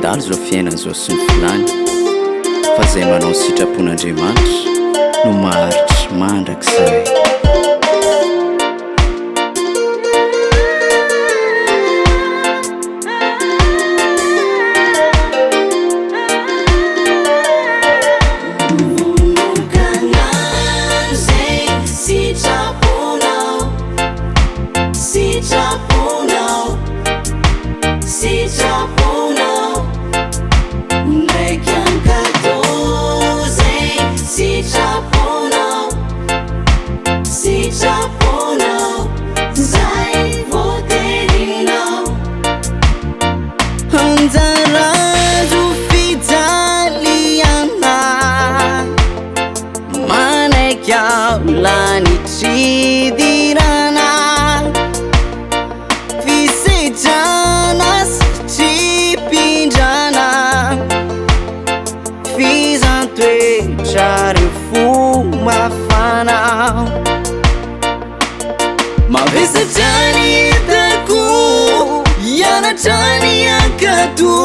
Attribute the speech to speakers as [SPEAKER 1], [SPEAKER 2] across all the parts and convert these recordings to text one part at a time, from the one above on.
[SPEAKER 1] mandalo zao fiainana zao sy ny filany fa zay manao sitrapon'Andriamanitra no maharitry mandrakizay.
[SPEAKER 2] Sitraponao, ndraiky Ankafizo Sitraponao, Sitraponao, zay voaterinao.
[SPEAKER 3] Anjarazo fijaliana manaiky ao lanitridirana fisedrana sy tripindrana fizantoetra reo fo mafana mavesatrany hitako ianatrany akato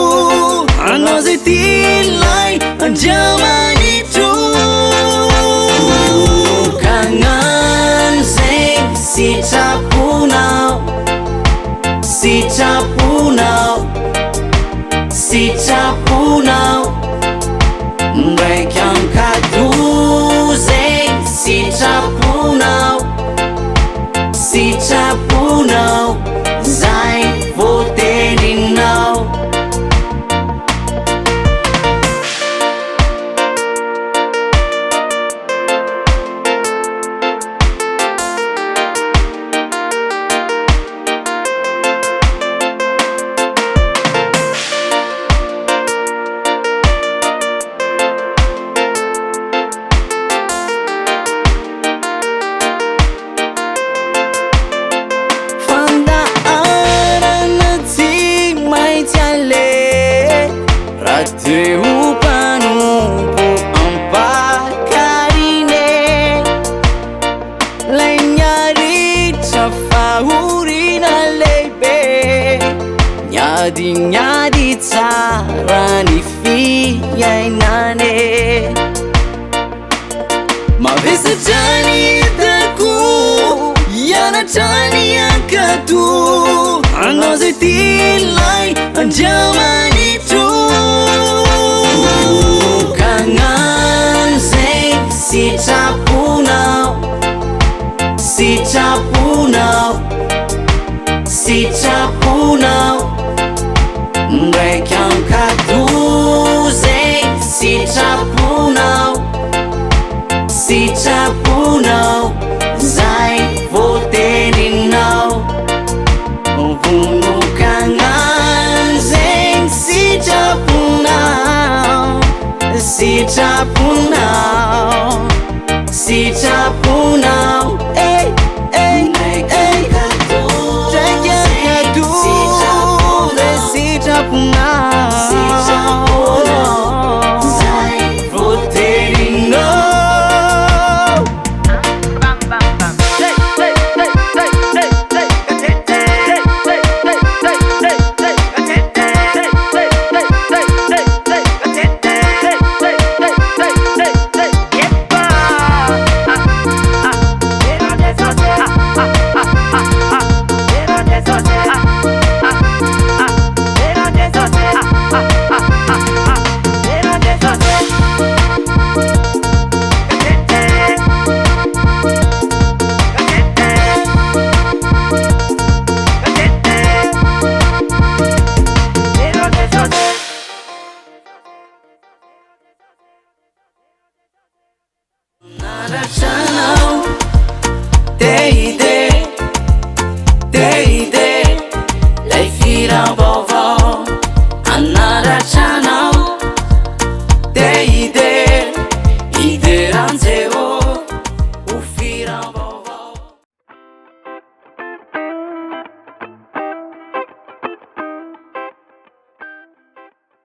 [SPEAKER 3] anao zay tilay andriamanitro
[SPEAKER 2] Kagnano zay Sitraponao, Sitraponao, Sitraponao, ndraiky Ankafizo zay Sitraponao, Sitraponao, zay voaterinao.
[SPEAKER 3] Treo mpanompo ampakarine lay miaritra fahorina lehibe miadignady tsara ny fiainane mavesatrany hitako ianatrany akato anao zay tilay andriamanitro
[SPEAKER 2] Kagnano zay Sitraponao, Sitraponao, Sitraponao, ndraiky Ankafizo zay Sitraponao, Sitraponao, zay voaterinao. Vono kagnano zay Sitraponao, Sitraponao, Sitraponao, ndraiky Ankafizo zay Sitraponao, Sitraponao, zay voaterinao. Shine.